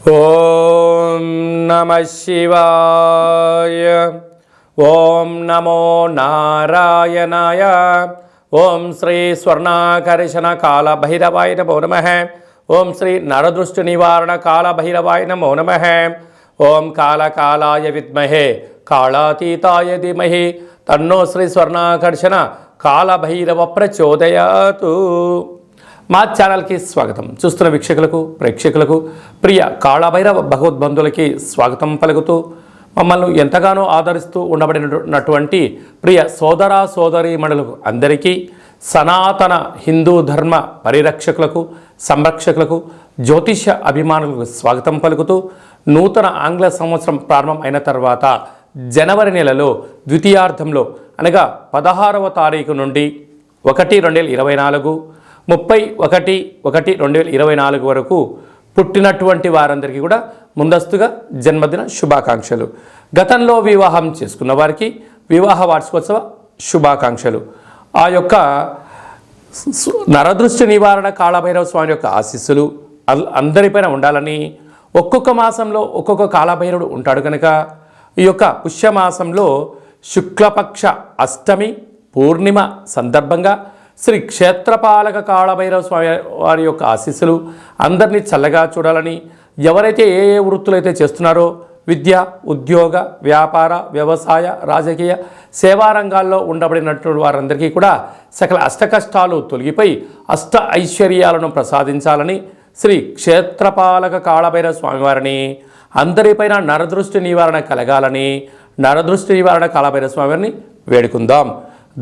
ఓం నమః శివాయ. ఓం నమో నారాయణాయ. ఓం శ్రీ స్వర్ణాకర్షణ కాల భైరవాయ నమో నమః. ఓం శ్రీ నరదృష్టి నివారణ కాల భైరవాయ నమో నమః. ఓం కాళకాలాయ విద్మహే కాళాతీతాయ ధీమహి తన్నో శ్రీ స్వర్ణాకర్షణ కాలభైరవ ప్రచోదయాతు. మా ఛానల్కి స్వాగతం. చూస్తున్న వీక్షకులకు ప్రేక్షకులకు ప్రియ కాళభైరవ భగవద్బంధులకి స్వాగతం పలుకుతూ మమ్మల్ని ఎంతగానో ఆదరిస్తూ ఉండబడినటువంటి ప్రియ సోదర సోదరీమణులకు అందరికీ సనాతన హిందూ ధర్మ పరిరక్షకులకు సంరక్షకులకు జ్యోతిష అభిమానులకు స్వాగతం పలుకుతూ నూతన ఆంగ్ల సంవత్సరం ప్రారంభం అయిన తర్వాత జనవరి నెలలో ద్వితీయార్థంలో అనగా 16వ తారీఖు నుండి 1/2024 31/1/2024 వరకు పుట్టినటువంటి వారందరికీ కూడా ముందస్తుగా జన్మదిన శుభాకాంక్షలు. గతంలో వివాహం చేసుకున్న వారికి వివాహ వార్షికోత్సవ శుభాకాంక్షలు. ఆ యొక్క నరదృష్టి నివారణ కాళభైరవ స్వామి యొక్క ఆశీస్సులు అందరిపైన ఉండాలని, ఒక్కొక్క మాసంలో ఒక్కొక్క కాళభైరవుడు ఉంటాడు కనుక ఈ యొక్క పుష్యమాసంలో శుక్లపక్ష అష్టమి పూర్ణిమ సందర్భంగా శ్రీ క్షేత్రపాలక కాళభైరవ స్వామి వారి యొక్క ఆశీస్సులు అందరినీ చల్లగా చూడాలని, ఎవరైతే ఏ వృత్తులైతే చేస్తున్నారో విద్య, ఉద్యోగ, వ్యాపార, వ్యవసాయ, రాజకీయ, సేవా రంగాల్లో ఉండబడినటువంటి వారందరికీ కూడా సకల అష్టకష్టాలు తొలగిపోయి అష్ట ఐశ్వర్యాలను ప్రసాదించాలని శ్రీ క్షేత్రపాలక కాళభైరవ స్వామివారిని, అందరిపైన నరదృష్టి నివారణ కలగాలని నరదృష్టి నివారణ కాళభైరవ స్వామివారిని వేడుకుందాం.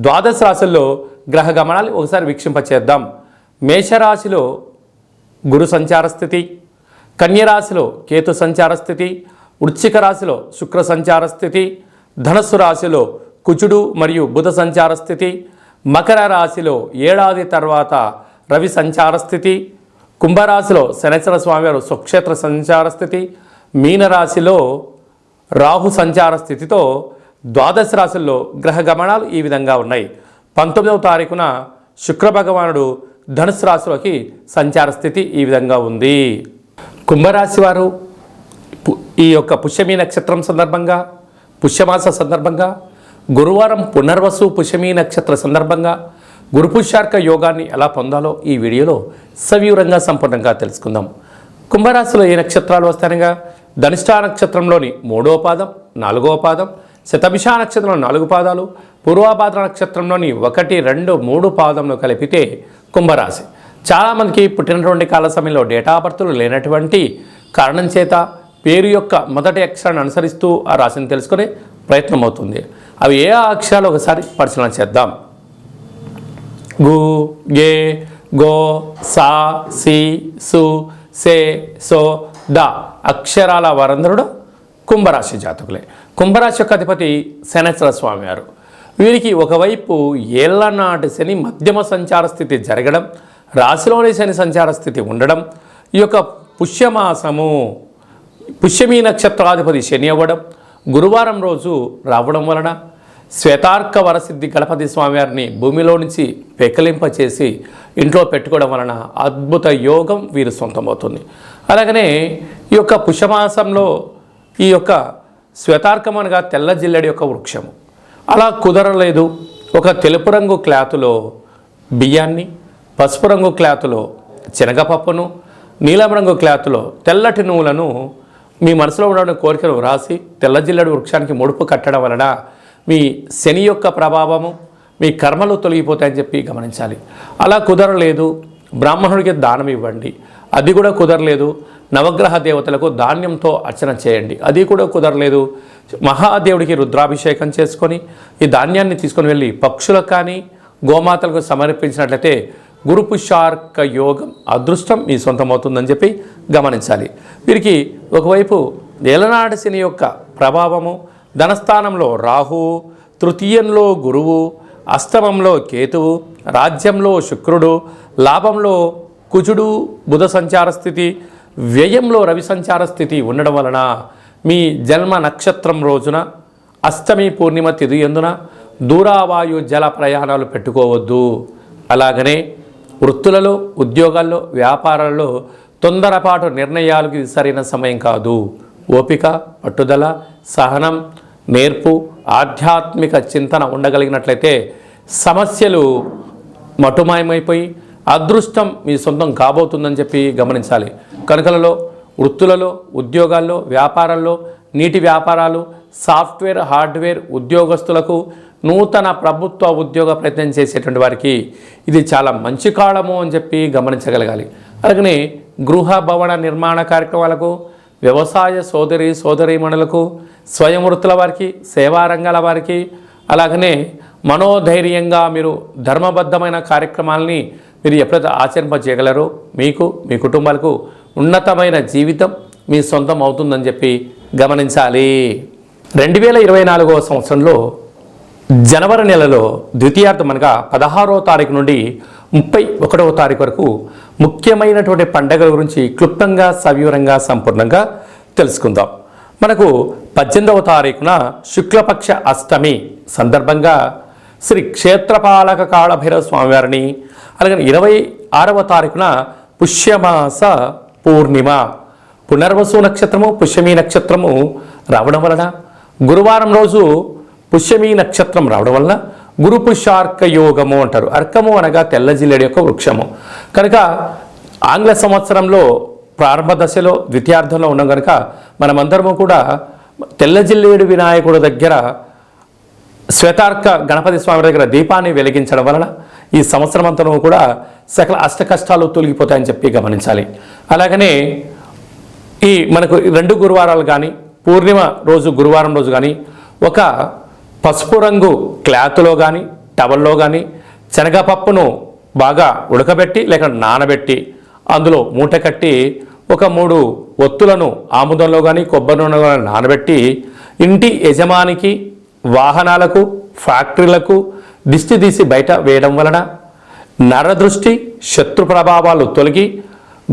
ద్వాదశ రాశుల్లో గ్రహ గమనాలు ఒకసారి వీక్షింపచేద్దాం. మేషరాశిలో గురు సంచార స్థితి, కన్యరాశిలో కేతు సంచార స్థితి, వృశ్చిక రాశిలో శుక్ర సంచార స్థితి, ధనస్సు రాశిలో కుజుడు మరియు బుధ సంచార స్థితి, మకర రాశిలో ఏడాది తర్వాత రవి సంచార స్థితి, కుంభరాశిలో శనేశ్వర స్వామివారు స్వక్షేత్ర సంచార స్థితి, మీనరాశిలో రాహు సంచార స్థితితో ద్వాదశ రాశుల్లో గ్రహ గమనాలు ఈ విధంగా ఉన్నాయి. 19వ తారీఖున శుక్ర భగవానుడు ధనుసు రాశిలోకి సంచార స్థితి ఈ విధంగా ఉంది. కుంభరాశి వారు ఈ యొక్క పుష్యమీ నక్షత్రం సందర్భంగా, పుష్యమాస సందర్భంగా, గురువారం పునర్వసు పుష్యమీ నక్షత్ర సందర్భంగా గురు పుష్యార్క యోగాన్ని ఎలా పొందాలో ఈ వీడియోలో సవివరంగా సంపూర్ణంగా తెలుసుకుందాం. కుంభరాశిలో ఏ నక్షత్రాలు వస్తాయనగా ధనిష్ఠా నక్షత్రంలోని 3వ పాదం, 4వ పాదం, శతభిష నక్షత్రంలో 4 పాదాలు, పూర్వభాద్ర నక్షత్రంలోని 1, 2, 3 పాదంలో కలిపితే కుంభరాశి. చాలామందికి పుట్టినటువంటి కాల సమయంలో డేటా ఆఫ్ బర్త్లు లేనటువంటి కారణం చేత పేరు యొక్క మొదటి అక్షరాన్ని అనుసరిస్తూ ఆ రాశిని తెలుసుకునే ప్రయత్నం అవుతుంది. అవి ఏ అక్షరాలు ఒకసారి పరిశీలన చేద్దాం. గు, గే, గో, సా, సి, సు, సే, సో, ద అక్షరాల వారందరూ కుంభరాశి జాతకులే. కుంభరాశి యొక్క అధిపతి శనేశ్వర స్వామివారు. వీరికి ఒకవైపు ఏళ్లనాటి శని మధ్యమ సంచార స్థితి జరగడం, రాశిలోని శని సంచార స్థితి ఉండడం, ఈ యొక్క పుష్యమాసము పుష్యమీ నక్షత్రాధిపతి శని అవ్వడం, గురువారం రోజు రావడం వలన శ్వేతార్క వరసిద్ధి గణపతి స్వామివారిని భూమిలో నుంచి పెకలింపచేసి ఇంట్లో పెట్టుకోవడం వలన అద్భుత యోగం వీరు సొంతమవుతుంది. అలాగనే ఈ యొక్క పుష్యమాసంలో ఈ యొక్క శ్వేతార్కం అనగా తెల్ల జిల్లెడి యొక్క వృక్షము. అలా కుదరలేదు, ఒక తెలుపు రంగు క్లాతులో బియ్యాన్ని, పసుపు రంగు క్లాతులో శనగపప్పును, నీలం రంగు క్లాతులో తెల్లటి నువ్వులను మీ మనసులో ఉన్న కోరికను రాసి తెల్ల జిల్లెడి వృక్షానికి ముడుపు కట్టడం వలన మీ శని యొక్క ప్రభావము, మీ కర్మలు తొలగిపోతాయని చెప్పి గమనించాలి. అలా కుదరలేదు, బ్రాహ్మణుడికి దానం ఇవ్వండి. అది కూడా కుదరలేదు, నవగ్రహ దేవతలకు ధాన్యంతో అర్చన చేయండి. అది కూడా కుదరలేదు, మహాదేవుడికి రుద్రాభిషేకం చేసుకొని ఈ ధాన్యాన్ని తీసుకొని వెళ్ళి పక్షులకు కానీ గోమాతలకు సమర్పించినట్లయితే గురు పుష్యార్క యోగం అదృష్టం మీ సొంతమవుతుందని చెప్పి గమనించాలి. వీరికి ఒకవైపు ఏలనాటి శని యొక్క ప్రభావము, ధనస్థానంలో రాహువు, తృతీయంలో గురువు, అష్టమంలో కేతువు, రాజ్యంలో శుక్రుడు, లాభంలో కుజుడు బుధ సంచార స్థితి, వ్యయంలో రవి సంచార స్థితి ఉండడం వలన మీ జన్మ నక్షత్రం రోజున అష్టమి పూర్ణిమ తిథి యందున దూరావాయు జల ప్రయాణాలు పెట్టుకోవద్దు. అలాగనే వృత్తులలో, ఉద్యోగాల్లో, వ్యాపారాల్లో తొందరపాటు నిర్ణయాలకు ఇది సరైన సమయం కాదు. ఓపిక, పట్టుదల, సహనం, నేర్పు, ఆధ్యాత్మిక చింతన ఉండగలిగినట్లయితే సమస్యలు మటుమాయమైపోయి అదృష్టం మీ సొంతం కాబోతుందని చెప్పి గమనించాలి. కనుకలలో, వృత్తులలో, ఉద్యోగాల్లో, వ్యాపారాల్లో, నీటి వ్యాపారాలు, సాఫ్ట్వేర్, హార్డ్వేర్ ఉద్యోగస్తులకు, నూతన ప్రభుత్వ ఉద్యోగ ప్రయత్నం చేసేటువంటి వారికి ఇది చాలా మంచి కాలము అని చెప్పి గమనించగలగాలి. అలాగనే గృహ భవన నిర్మాణ కార్యక్రమాలకు, వ్యవసాయ సోదరీమణులకు, స్వయం వృత్తుల వారికి, సేవా రంగాల వారికి, అలాగనే మనోధైర్యంగా మీరు ధర్మబద్ధమైన కార్యక్రమాలని మీరు ఎప్పుడైతే ఆచరింపజేయగలరో మీకు, మీ కుటుంబాలకు ఉన్నతమైన జీవితం మీ సొంతం అవుతుందని చెప్పి గమనించాలి. 2024 సంవత్సరంలో జనవరి నెలలో ద్వితీయార్థం అనగా 16వ తారీఖు నుండి 31వ తారీఖు వరకు ముఖ్యమైనటువంటి పండుగల గురించి క్లుప్తంగా, సవివరంగా, సంపూర్ణంగా తెలుసుకుందాం. మనకు 18వ తారీఖున శుక్లపక్ష అష్టమి సందర్భంగా శ్రీ క్షేత్రపాలక కాళభైరవ స్వామివారిని, అలాగే 26వ తారీఖున పుష్యమాస పూర్ణిమ, పునర్వసు నక్షత్రము, పుష్యమీ నక్షత్రము రావడం వలన, గురువారం రోజు పుష్యమీ నక్షత్రం రావడం వలన గురు పుష్యార్క యోగము అంటారు. అర్కము అనగా తెల్ల జిల్లేడు యొక్క వృక్షము. కనుక ఆంగ్ల సంవత్సరంలో ప్రారంభ దశలో ద్వితీయార్థంలో ఉన్నాం కనుక మనమందరము కూడా తెల్ల జిల్లేడు వినాయకుడు దగ్గర, శ్వేతార్క గణపతి స్వామి దగ్గర దీపాన్ని వెలిగించడం వలన ఈ సంవత్సరం అంతా కూడా సకల అష్ట కష్టాలు తొలగిపోతాయని చెప్పి గమనించాలి. అలాగనే ఈ మనకు 2 గురువారాలు కానీ, పూర్ణిమ రోజు గురువారం రోజు కానీ ఒక పసుపు రంగు క్లాత్లో కానీ, టవల్లో కానీ శనగపప్పును బాగా ఉడకబెట్టి లేక నానబెట్టి అందులో మూట కట్టి ఒక 3 ఒత్తులను ఆముదంలో కానీ, కొబ్బరి నూనెలో కానీ నానబెట్టి ఇంటి యజమానికి, వాహనాలకు, ఫ్యాక్టరీలకు దిష్టి తీసి బయట వేయడం వలన నరదృష్టి, శత్రు ప్రభావాలు తొలగి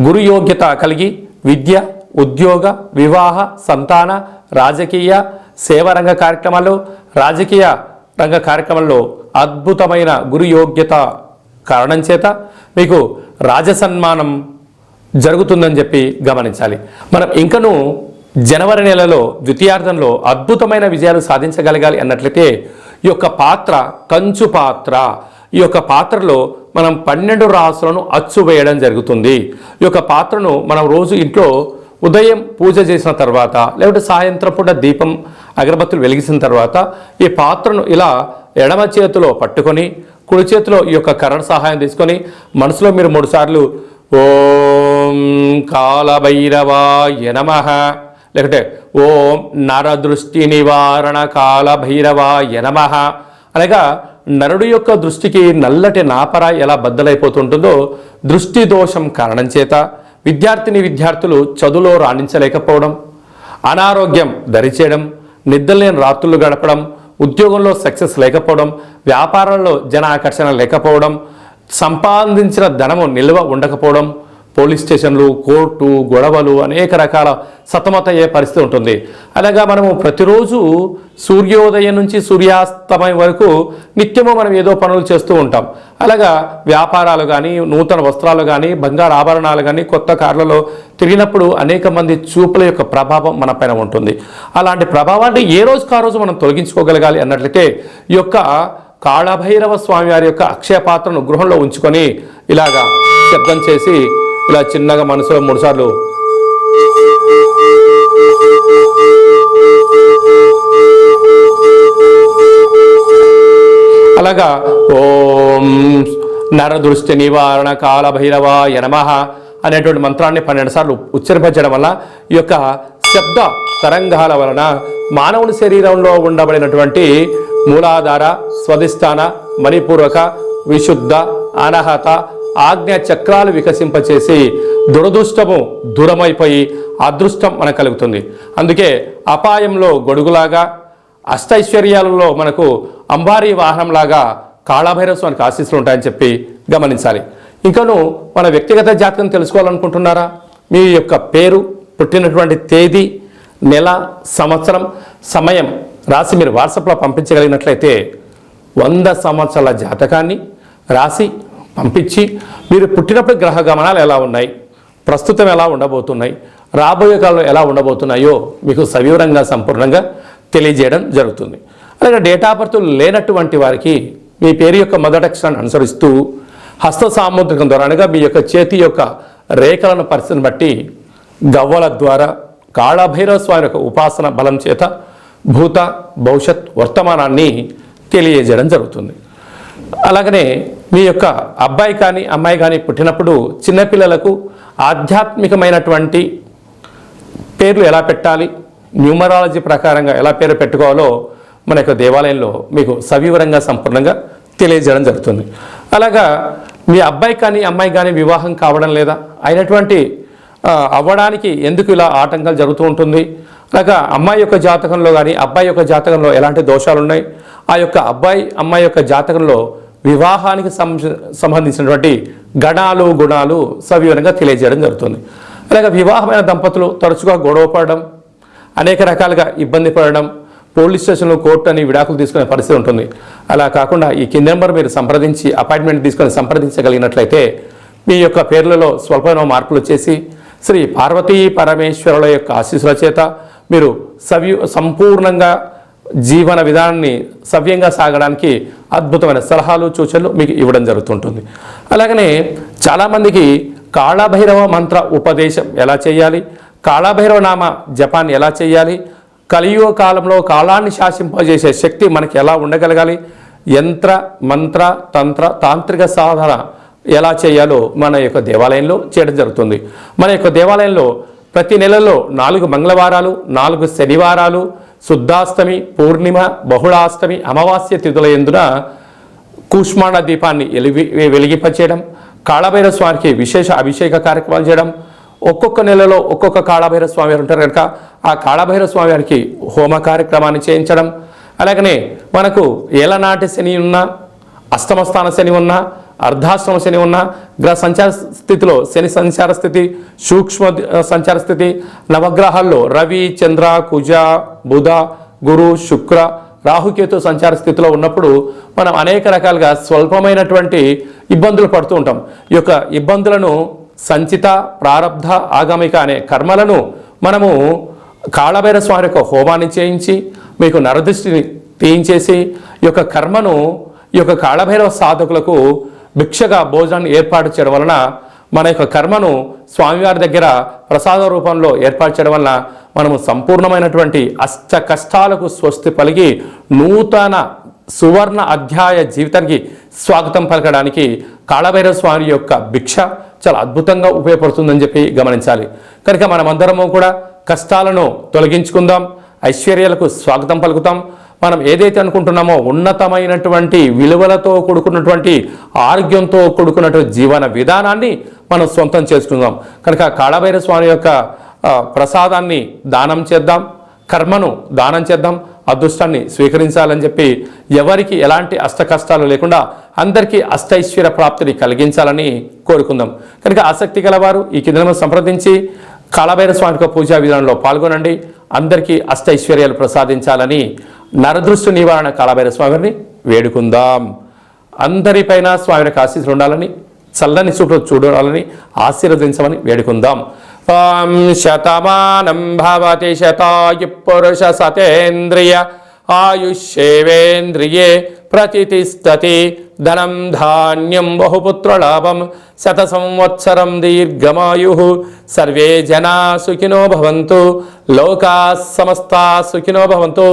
గురు యోగ్యత కలిగి విద్య, ఉద్యోగ, వివాహ, సంతాన, రాజకీయ, సేవారంగ కార్యక్రమాల్లో, రాజకీయ రంగ కార్యక్రమాల్లో అద్భుతమైన గురు యోగ్యత కారణం చేత మీకు రాజసన్మానం జరుగుతుందని చెప్పి గమనించాలి. మనం ఇంకనూ జనవరి నెలలో ద్వితీయార్థంలో అద్భుతమైన విజయాలు సాధించగలగాలి అన్నట్లయితే ఈ యొక్క పాత్ర కంచు పాత్ర, ఈ యొక్క పాత్రలో మనం 12 రాసులను అచ్చు వేయడం జరుగుతుంది. ఈ యొక్క పాత్రను మనం రోజు ఇంట్లో ఉదయం పూజ చేసిన తర్వాత లేకపోతే సాయంత్రం పూట దీపం, అగరబత్తులు వెలిగించిన తర్వాత ఈ పాత్రను ఇలా ఎడమ చేతిలో పట్టుకొని కుడి చేతిలో ఈ యొక్క కర్ర సహాయం తీసుకొని మనసులో మీరు 3 సార్లు ఓం కాలభైరవాయ నమః, లేకపోతే ఓం నరదృష్టి నివారణ కాలభైరవాయ నమః, అనగా నరుడు యొక్క దృష్టికి నల్లటి నాపర ఎలా బద్దలైపోతుంటుందో దృష్టి దోషం కారణం చేత విద్యార్థులు చదువులో రాణించలేకపోవడం, అనారోగ్యం దరిచేయడం, నిద్రలేని రాత్రులు గడపడం, ఉద్యోగంలో సక్సెస్ లేకపోవడం, వ్యాపారంలో జన ఆకర్షణ లేకపోవడం, సంపాదించిన ధనము నిల్వ ఉండకపోవడం, పోలీస్ స్టేషన్లు, కోర్టు, గొడవలు, అనేక రకాల సతమతయ్యే పరిస్థితి ఉంటుంది. అలాగా మనము ప్రతిరోజు సూర్యోదయం నుంచి సూర్యాస్తమయం వరకు నిత్యము మనం ఏదో పనులు చేస్తూ ఉంటాం. అలాగా వ్యాపారాలు కానీ, నూతన వస్త్రాలు కానీ, బంగారు ఆభరణాలు కానీ, కొత్త కార్లలో తిరిగినప్పుడు అనేక మంది చూపుల యొక్క ప్రభావం మన పైన ఉంటుంది. అలాంటి ప్రభావాన్ని ఏ రోజుకు ఆ రోజు మనం తొలగించుకోగలగాలి అన్నట్లయితే ఈ యొక్క కాళభైరవ స్వామి వారి యొక్క అక్షయ పాత్రను గృహంలో ఉంచుకొని ఇలాగా శబ్దం చేసి ఇలా చిన్నగా మనసులో 3 సార్లు అలాగా ఓం నరదృష్టి నివారణ కాళభైరవాయ నమః అనేటువంటి మంత్రాన్ని 12 సార్లు ఉచ్చరింపజేయడం వల్ల ఈ యొక్క శబ్ద తరంగాల వలన మానవుని శరీరంలో ఉండబడినటువంటి మూలాధార, స్వధిష్టాన, మణిపూర్వక, విశుద్ధ, అనహత, ఆజ్ఞ చక్రాలు వికసింపచేసి దురదృష్టము దూరమైపోయి అదృష్టం మనకు కలుగుతుంది. అందుకే అపాయంలో గొడుగులాగా, అష్టైశ్వర్యాలలో మనకు అంబారీ వాహనంలాగా కాళభైరవ స్వామికి ఆశీస్సులు ఉంటాయని చెప్పి గమనించాలి. ఇంకను మన వ్యక్తిగత జాతకం తెలుసుకోవాలనుకుంటున్నారా? మీ యొక్క పేరు, పుట్టినటువంటి తేదీ, నెల, సంవత్సరం, సమయం రాసి మీరు వాట్సాప్లో పంపించగలిగినట్లయితే 100 సంవత్సరాల జాతకాన్ని రాసి పంపించి మీరు పుట్టినప్పుడు గ్రహ గమనాలు ఎలా ఉన్నాయి, ప్రస్తుతం ఎలా ఉండబోతున్నాయి, రాబోయే కాలంలో ఎలా ఉండబోతున్నాయో మీకు సవివరంగా సంపూర్ణంగా తెలియజేయడం జరుగుతుంది. అలాగే డేట్ ఆఫ్ బర్త్ లేనటువంటి వారికి మీ పేరు యొక్క మొదటి అక్షరాన్ని అనుసరిస్తూ హస్త సాముద్రికం ద్వారా అనగా మీ యొక్క చేతి యొక్క రేఖలను పరిస్థితిని బట్టి గవ్వల ద్వారా కాళభైరవ స్వామి యొక్క ఉపాసన బలం చేత భూత భవిష్యత్ వర్తమానాన్ని తెలియజేయడం జరుగుతుంది. అలాగనే మీ యొక్క అబ్బాయి కానీ అమ్మాయి కానీ పుట్టినప్పుడు చిన్నపిల్లలకు ఆధ్యాత్మికమైనటువంటి పేర్లు ఎలా పెట్టాలి, న్యూమరాలజీ ప్రకారంగా ఎలా పేరు పెట్టుకోవాలో మన యొక్క దేవాలయంలో మీకు సవివరంగా సంపూర్ణంగా తెలియజేయడం జరుగుతుంది. అలాగా మీ అబ్బాయి కానీ అమ్మాయి కానీ వివాహం కావడం లేదా అయినటువంటి అవ్వడానికి ఎందుకు ఇలా ఆటంకాలు జరుగుతూ ఉంటుంది, అలాగా అమ్మాయి యొక్క జాతకంలో కానీ అబ్బాయి యొక్క జాతకంలో ఎలాంటి దోషాలు ఉన్నాయి, ఆ యొక్క అబ్బాయి అమ్మాయి యొక్క జాతకంలో వివాహానికి సంబంధించినటువంటి గణాలు గుణాలు సవివరంగా తెలియజేయడం జరుగుతుంది. అలాగే వివాహమైన దంపతులు తరచుగా గొడవ పడడం, అనేక రకాలుగా ఇబ్బంది పడడం, పోలీస్ స్టేషన్లో కోర్టు అని విడాకులు తీసుకునే పరిస్థితి ఉంటుంది. అలా కాకుండా ఈ కింది నెంబర్ మీరు సంప్రదించి అపాయింట్మెంట్ తీసుకొని సంప్రదించగలిగినట్లయితే మీ యొక్క పేర్లలో స్వల్పమైన మార్పులు వచ్చేసి శ్రీ పార్వతీ పరమేశ్వరుల యొక్క ఆశీస్సుల చేత మీరు సంపూర్ణంగా జీవన విధానాన్ని సవ్యంగా సాగడానికి అద్భుతమైన సలహాలు సూచనలు మీకు ఇవ్వడం జరుగుతుంటుంది. అలాగనే చాలామందికి కాళభైరవ మంత్ర ఉపదేశం ఎలా చేయాలి, కాళభైరవ నామ జపాన్ని ఎలా చేయాలి, కలియుగ కాలంలో కాలాన్ని శాసింపజేసే శక్తి మనకి ఎలా ఉండగలగాలి, యంత్ర మంత్ర తంత్ర తాంత్రిక సాధన ఎలా చేయాలో మన యొక్క దేవాలయంలో చేయడం జరుగుతుంది. మన యొక్క దేవాలయంలో ప్రతి నెలలో 4 మంగళవారాలు, 4 శనివారాలు, శుద్ధాష్టమి, పూర్ణిమ, బహుళాష్టమి, అమావాస్య తిథుల యందున కూష్మాండ దీపాన్ని వెలిగింపచేయడం, కాళభైరవ స్వామికి విశేష అభిషేక కార్యక్రమాలు చేయడం, ఒక్కొక్క నెలలో ఒక్కొక్క కాళభైరవ స్వామి వారు ఉంటారు కనుక ఆ కాళభైరవ స్వామి వారికి హోమ కార్యక్రమాన్ని చేయించడం, అలాగనే మనకు ఏలనాటి శని ఉన్నా, అష్టమస్థాన శని ఉన్నా, అర్ధాశ్రమ శని ఉన్న గ్రహ సంచార స్థితిలో శని సంచార స్థితి, సూక్ష్మ సంచార స్థితి, నవగ్రహాల్లో రవి, చంద్ర, కుజ, బుధ, గురు, శుక్ర, రాహుకేతు సంచార స్థితిలో ఉన్నప్పుడు మనం అనేక రకాలుగా స్వల్పమైనటువంటి ఇబ్బందులు పడుతూ ఉంటాం. ఈ యొక్క ఇబ్బందులను సంచిత, ప్రారబ్ధ, ఆగమిక అనే కర్మలను మనము కాళభైరవ స్వామి యొక్క హోమాన్ని చేయించి మీకు నరదృష్టిని తీయించేసి ఈ యొక్క కర్మను ఈ యొక్క కాళభైరవ సాధకులకు భిక్షగా భోజనాన్ని ఏర్పాటు చేయడం వలన మన యొక్క కర్మను స్వామివారి దగ్గర ప్రసాద రూపంలో ఏర్పాటు చేయడం వలన మనము సంపూర్ణమైనటువంటి అష్ట కష్టాలకు స్వస్తి పలికి నూతన సువర్ణ అధ్యాయ జీవితానికి స్వాగతం పలకడానికి కాళభైరవ స్వామి యొక్క భిక్ష చాలా అద్భుతంగా ఉపయోగపడుతుందని చెప్పి గమనించాలి. కనుక మనమందరము కూడా కష్టాలను తొలగించుకుందాం, ఐశ్వర్యాలకు స్వాగతం పలుకుతాం. మనం ఏదైతే అనుకుంటున్నామో ఉన్నతమైనటువంటి విలువలతో కూడుకున్నటువంటి ఆరోగ్యంతో కూడుకున్నటువంటి జీవన విధానాన్ని మనం సొంతం చేసుకుందాం. కనుక కాళభైరవ స్వామి యొక్క ప్రసాదాన్ని దానం చేద్దాం, కర్మను దానం చేద్దాం, అదృష్టాన్ని స్వీకరించాలని చెప్పి ఎవరికి ఎలాంటి అష్ట కష్టాలు లేకుండా అందరికీ అష్టైశ్వర్య ప్రాప్తిని కలిగించాలని కోరుకుందాం. కనుక ఆసక్తి గలవారు ఈ కింద సంప్రదించి కాళభైరవ స్వామి యొక్క పూజా విధానంలో పాల్గొనండి. అందరికీ అష్టైశ్వర్యాలు ప్రసాదించాలని నరదృష్టి నివారణ కాళభైరవ స్వామిని వేడుకుందాం. అందరిపైన స్వామి యొక్క ఆశీస్సులు ఉండాలని, చల్లని చూపు చూడాలని ఆశీర్వదించమని వేడుకుందాం. శతమానం భవతి శతాయు పురుష సతేంద్రియ ఆయుష్యేవేంద్రియే ప్రతిష్టతి ధనం ధాన్యం బహుపుత్రలాభం శత సంవత్సరం దీర్ఘమాయు సర్వే జనా సుఖినో భవంతు లోకా సమస్తా సుఖినో భవంతు.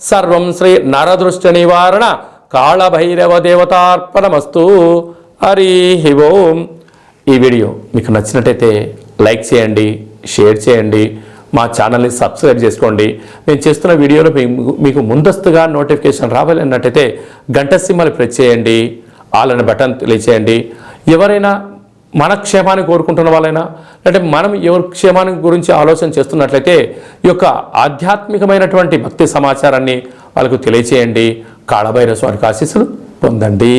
సర్వం శ్రీ నరదృష్టి నివారణ కాళభైరవ దేవతార్పణమస్తు. హరి ఓం. ఈ వీడియో మీకు నచ్చినట్టయితే లైక్ చేయండి, షేర్ చేయండి, మా ఛానల్ని సబ్స్క్రైబ్ చేసుకోండి. మేము చేస్తున్న వీడియోలో మీకు ముందస్తుగా నోటిఫికేషన్ రావాలన్నట్టయితే గంట సింబల్ ప్రెస్ చేయండి, ఆల్ అనే బటన్ తెలియచేయండి. ఎవరైనా మన క్షేమాన్ని కోరుకుంటున్న వాళ్ళైనా అంటే మనం ఎవరి క్షేమాన్ని గురించి ఆలోచన చేస్తున్నట్లయితే ఈ యొక్క ఆధ్యాత్మికమైనటువంటి భక్తి సమాచారాన్ని వాళ్ళకు తెలియచేయండి. కాళభైరవ స్వామి ఆశీస్సులు పొందండి.